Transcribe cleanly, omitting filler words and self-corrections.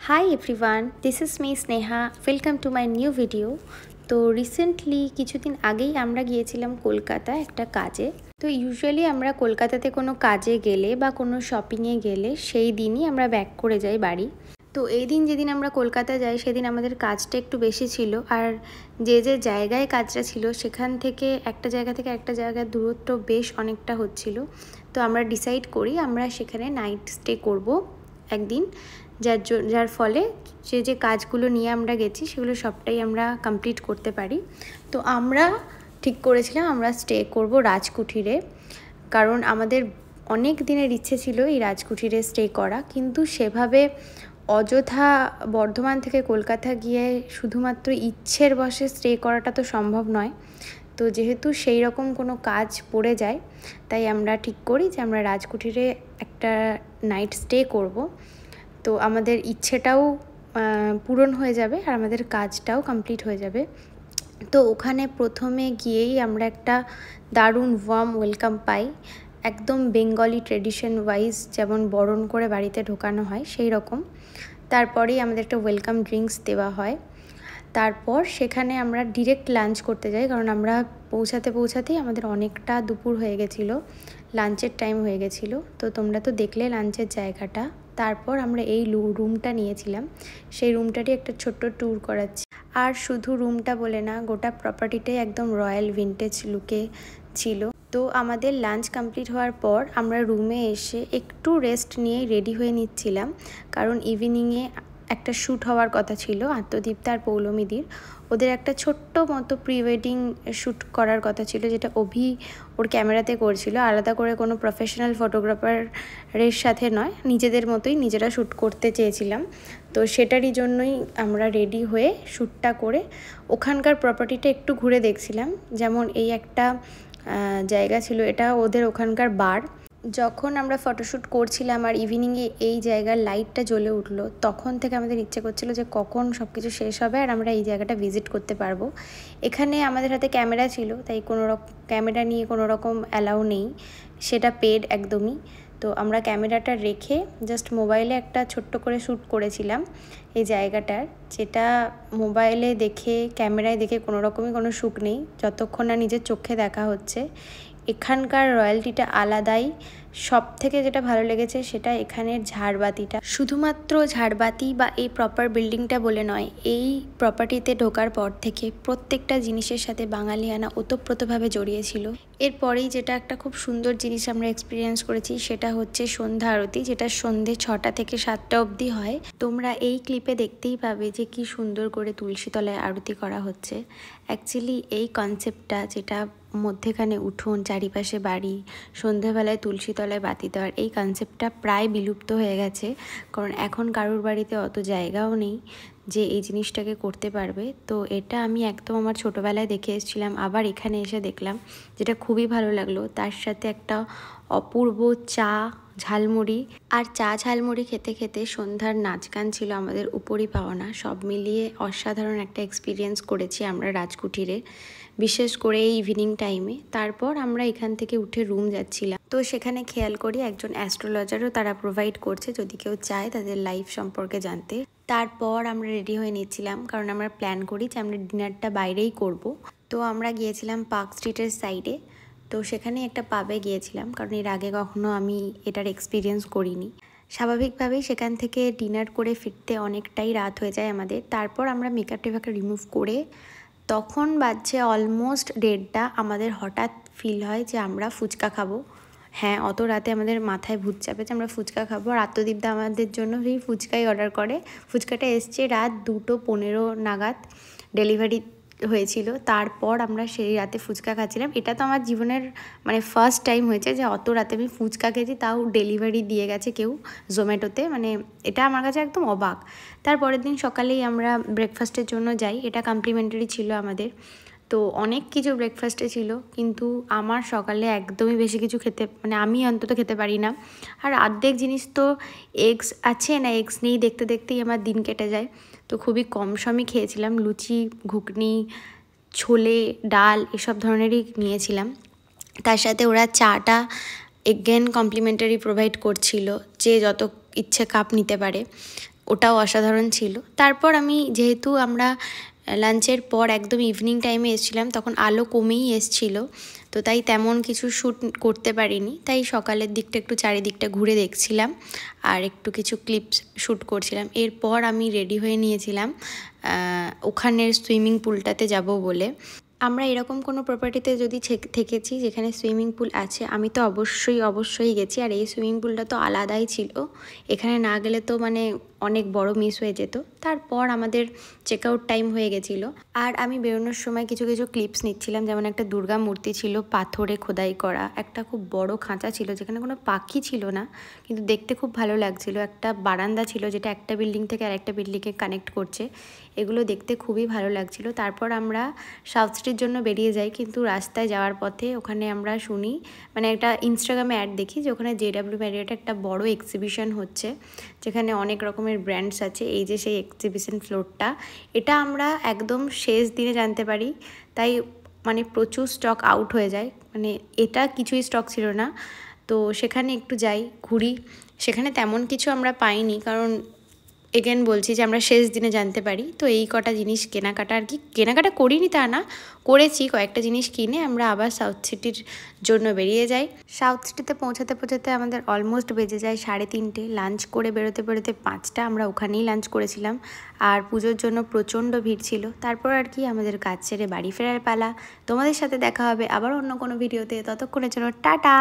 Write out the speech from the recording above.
Hi everyone, this is me Sneha. Welcome to my new video. তো recently কিছুদিন আগেই আমরা গিয়েছিলাম কলকাতা একটা কাজে। তো ইউজুয়ালি আমরা কলকাতাতে কোনো কাজে গেলে বা কোনো শপিংয়ে গেলে সেই দিনই আমরা ব্যাক করে যাই বাড়ি। তো এই দিন যেদিন আমরা কলকাতা যাই সেদিন আমাদের কাজটা একটু বেশি ছিল, আর যে জায়গায় কাজটা ছিল সেখান থেকে একটা জায়গার দূরত্ব বেশ অনেকটা হচ্ছিল। তো আমরা ডিসাইড করি আমরা সেখানে নাইট স্টে করব একদিন, যার ফলে যে কাজগুলো নিয়ে আমরা গেছি সেগুলো সবটাই আমরা কমপ্লিট করতে পারি। তো আমরা ঠিক করেছিলাম আমরা স্টে করব রাজকুঠিরে, কারণ আমাদের অনেক দিনের ইচ্ছে ছিল এই রাজকুঠিরে স্টে করা, কিন্তু সেভাবে অযথা বর্ধমান থেকে কলকাতা গিয়ে শুধুমাত্র ইচ্ছের বশে স্টে করাটা তো সম্ভব নয়। তো যেহেতু সেই রকম কোনো কাজ পড়ে যায়, তাই আমরা ঠিক করি যে আমরা রাজকুঠিরে একটা নাইট স্টে করব। তো আমাদের ইচ্ছেটাও পূরণ হয়ে যাবে আর আমাদের কাজটাও কমপ্লিট হয়ে যাবে। তো ওখানে প্রথমে গিয়েই আমরা একটা দারুণ ওয়ার্ম ওয়েলকাম পাই, একদম বেঙ্গলি ট্রেডিশন ওয়াইজ যেমন বরণ করে বাড়িতে ঢোকানো হয় সেই রকম। তারপরেই আমাদের একটা ওয়েলকাম ড্রিঙ্কস দেওয়া হয়। তারপর সেখানে আমরা ডিরেক্ট লাঞ্চ করতে যাই, কারণ আমরা পৌঁছাতেই আমাদের অনেকটা দুপুর হয়ে গেছিলো, লাঞ্চের টাইম হয়ে গেছিলো। তো তোমরা তো দেখলে লাঞ্চের জায়গাটা। তারপর আমরা এই রুমটা নিয়েছিলাম, সেই রুমটারই একটা ছোট্ট ট্যুর করাচ্ছি। আর শুধু রুমটা বলে না, গোটা প্রপার্টিটাই একদম রয়্যাল ভিন্টেজ লুকে ছিল। তো আমাদের লাঞ্চ কমপ্লিট হওয়ার পর আমরা রুমে এসে একটু রেস্ট নিয়ে রেডি হয়ে নিচ্ছিলাম, কারণ ইভিনিংয়ে একটা শ্যুট হওয়ার কথা ছিল আত্মদীপ্তা আর পৌলমীদির। ওদের একটা ছোট্ট মতো প্রি ওয়েডিং শ্যুট করার কথা ছিল, যেটা অভি ওর ক্যামেরাতে করছিল, আলাদা করে কোনো প্রফেশনাল ফটোগ্রাফারের সাথে নয়, নিজেদের মতোই নিজেরা শ্যুট করতে চেয়েছিলাম। তো সেটারই জন্যই আমরা রেডি হয়ে শ্যুটটা করে ওখানকার প্রপার্টিটা একটু ঘুরে দেখছিলাম। যেমন এই একটা জায়গা ছিল, এটা ওদের ওখানকার বার। যখন আমরা ফটোশ্যুট করছিলাম আর ইভিনিংয়ে এই জায়গার লাইটটা জ্বলে উঠলো, তখন থেকে আমাদের ইচ্ছে করছিল যে কখন সব কিছু শেষ হবে আর আমরা এই জায়গাটা ভিজিট করতে পারবো। এখানে আমাদের হাতে ক্যামেরা ছিল, তাই ক্যামেরা নিয়ে কোনো রকম অ্যালাউ নেই, সেটা পেড একদমই। তো আমরা ক্যামেরাটা রেখে জাস্ট মোবাইলে একটা ছোট্ট করে শ্যুট করেছিলাম এই জায়গাটার, যেটা মোবাইলে দেখে ক্যামেরায় দেখে কোনো রকমই কোনো সুখ নেই যতক্ষণ না নিজের চোখে দেখা হচ্ছে। এখানকার রয়্যালটিটা আলাদাই। সব থেকে যেটা ভালো লেগেছে সেটা এখানের ঝাড়বাতিটা। শুধুমাত্র ঝাড়বাতি বা এই প্রপার বিল্ডিংটা বলে নয়, এই প্রপার্টিতে ঢোকার পর থেকে প্রত্যেকটা জিনিসের সাথে বাঙালিয়ানা ওতপ্রোতভাবে জড়িয়েছিল। এরপরেই যেটা একটা খুব সুন্দর জিনিস আমরা এক্সপিরিয়েন্স করেছি সেটা হচ্ছে সন্ধ্যা আরতি, যেটা সন্ধ্যে 6টা থেকে 7টা অবধি হয়। তোমরা এই ক্লিপে দেখতেই পাবে যে কি সুন্দর করে তুলসীতলায় আরতি করা হচ্ছে। অ্যাকচুয়ালি এই কনসেপ্টটা, যেটা মধ্যেখানে উঠোন, চারিপাশে বাড়ি, সন্ধেবেলায় তুলসীতলায় বাতি দেওয়ার, এই কনসেপ্টটা প্রায় বিলুপ্ত হয়ে গেছে, কারণ এখন কারোর বাড়িতে অত জায়গাও নেই যে এই জিনিসটাকে করতে পারবে। তো এটা আমি একদম আমার ছোটোবেলায় দেখে এসেছিলাম, আবার এখানে এসে দেখলাম, যেটা খুবই ভালো লাগলো। তার সাথে একটা অপূর্ব চা ঝালমুড়ি, আর চা ঝালমুড়ি খেতে খেতে সন্ধ্যার নাচ গান ছিল আমাদের উপরই পাওনা। সব মিলিয়ে অসাধারণ একটা এক্সপিরিয়েন্স করেছি আমরা রাজকুঠিরে, বিশেষ করে এই ইভিনিং টাইমে। তারপর আমরা এখান থেকে উঠে রুম যাচ্ছিলাম, তো সেখানে খেয়াল করি একজন অ্যাস্ট্রোলজারও তারা প্রোভাইড করছে যদি কেউ চায় তাদের লাইফ সম্পর্কে জানতে। তারপর আমরা রেডি হয়ে নিচ্ছিলাম, কারণ আমরা প্ল্যান করি যে আমরা ডিনারটা বাইরেই করব। তো আমরা গিয়েছিলাম পার্ক স্ট্রিটের সাইডে। তো সেখানে একটা পাবে গিয়েছিলাম, কারণ এর আগে কখনো আমি এটার এক্সপিরিয়েন্স করিনি। স্বাভাবিকভাবেই সেখান থেকে ডিনার করে ফিরতে অনেকটাই রাত হয়ে যায় আমাদের। তারপর আমরা মেকআপ টেকআপ রিমুভ করে তখন বাজছে অলমোস্ট 1:30, আমাদের হঠাৎ ফিল হয় যে আমরা ফুচকা খাবো। হ্যাঁ, অত রাতে আমাদের মাথায় ভূত চাপে যে আমরা ফুচকা খাবো, আর আত্মদীপদা আমাদের জন্য সেই ফুচকাই অর্ডার করে। ফুচকাটা এসছে রাত 2:15 নাগাদ, ডেলিভারি হয়েছিল। তারপর আমরা সেই রাতে ফুচকা খাচ্ছিলাম। এটা তো আমার জীবনের ফার্স্ট টাইম হয়েছে যে অত রাতে আমি ফুচকা খেয়েছি, তাও ডেলিভারি দিয়ে গেছে কেউ জোম্যাটোতে। এটা আমার কাছে একদম অবাক। তারপরের দিন সকালেই আমরা ব্রেকফাস্টের জন্য যাই, এটা কমপ্লিমেন্টারি ছিল আমাদের। তো অনেক কিছু ব্রেকফাস্টে ছিল, কিন্তু আমার সকালে একদমই বেশি কিছু খেতে আমি অন্তত খেতে পারি না। আর অর্ধেক জিনিস তো এগস আছে না এগস নেই, দেখতে দেখতেই আমার দিন কেটে যায়। তো খুবই কম সমই খেয়েছিলাম, লুচি, ঘুগনি, ছোলে, ডাল এসব ধরনেরই নিয়েছিলাম। তার সাথে ওরা চাটা এগেন কমপ্লিমেন্টারি প্রোভাইড করছিল, যে যত ইচ্ছে কাপ নিতে পারে। ওটাও অসাধারণ ছিল। তারপর আমি যেহেতু আমরা লাঞ্চের পর একদম ইভিনিং টাইমে এসেছিলাম, তখন আলো কমেই এসছিল, তো তাই তেমন কিছু শ্যুট করতে পারিনি। তাই সকালের দিকটা একটু চারিদিকটা ঘুরে দেখছিলাম আর একটু কিছু ক্লিপস শ্যুট করছিলাম। এরপর আমি রেডি হয়ে নিয়েছিলাম ওখানের সুইমিং পুলটাতে যাব বলে। আমরা এরকম কোনো প্রপার্টিতে যদি থেকেছি যেখানে সুইমিং পুল আছে, আমি তো অবশ্যই গেছি। আর এই সুইমিং পুলটা তো আলাদাই ছিল, এখানে না গেলে তো মানে অনেক বড় মিস হয়ে যেত। তারপর আমাদের চেক আউট টাইম হয়ে গেছিলো, আর আমি বেরোনোর সময় কিছু ক্লিপস নিচ্ছিলাম। যেমন একটা দুর্গা মূর্তি ছিল পাথরে খোদাই করা, একটা খুব বড় খাঁচা ছিল যেখানে কোনো পাখি ছিল না, কিন্তু দেখতে খুব ভালো লাগছিল। একটা বারান্দা ছিল যেটা একটা বিল্ডিং থেকে আরেকটা বিল্ডিংয়ে কানেক্ট করছে, এগুলো দেখতে খুবই ভালো লাগছিল। তারপর আমরা সাউথ স্ট্রিটের জন্য বেরিয়ে যাই, কিন্তু রাস্তায় যাওয়ার পথে ওখানে আমরা শুনি, মানে একটা ইনস্টাগ্রামে অ্যাড দেখি যে ওখানে JW ম্যারিয়টে একটা বড় এক্সিবিশন হচ্ছে, যেখানে অনেক রকমের ব্র্যান্ডস আছে। এই যে সেই এক্সিবিশন ফ্লোরটা, এটা আমরা একদম শেষ দিনে জানতে পারি, তাই মানে প্রচুর স্টক আউট হয়ে যায়, মানে এটা কিছুই স্টক ছিল না। তো সেখানে একটু যাই, ঘুরি। সেখানে তেমন কিছু আমরা পাইনি, কারণ এগেন বলছি যে আমরা শেষ দিনে জানতে পারি। তো এই কটা জিনিস কেনাকাটা, আর কি কেনাকাটা করিনি তা না, করেছি, কয়েকটা জিনিস কিনে আমরা আবার সাউথ সিটির জন্য বেরিয়ে যাই। সাউথ সিটিতে পৌঁছাতে আমাদের অলমোস্ট বেজে যায় 3:30। লাঞ্চ করে বেরোতে 5টা, আমরা ওখানেই লাঞ্চ করেছিলাম। আর পুজোর জন্য প্রচণ্ড ভিড় ছিল। তারপর আর কি আমাদের কাজ ছেড়ে বাড়ি ফেরার পালা। তোমাদের সাথে দেখা হবে আবার অন্য কোনো ভিডিওতে, ততক্ষণের জন্য টাটা।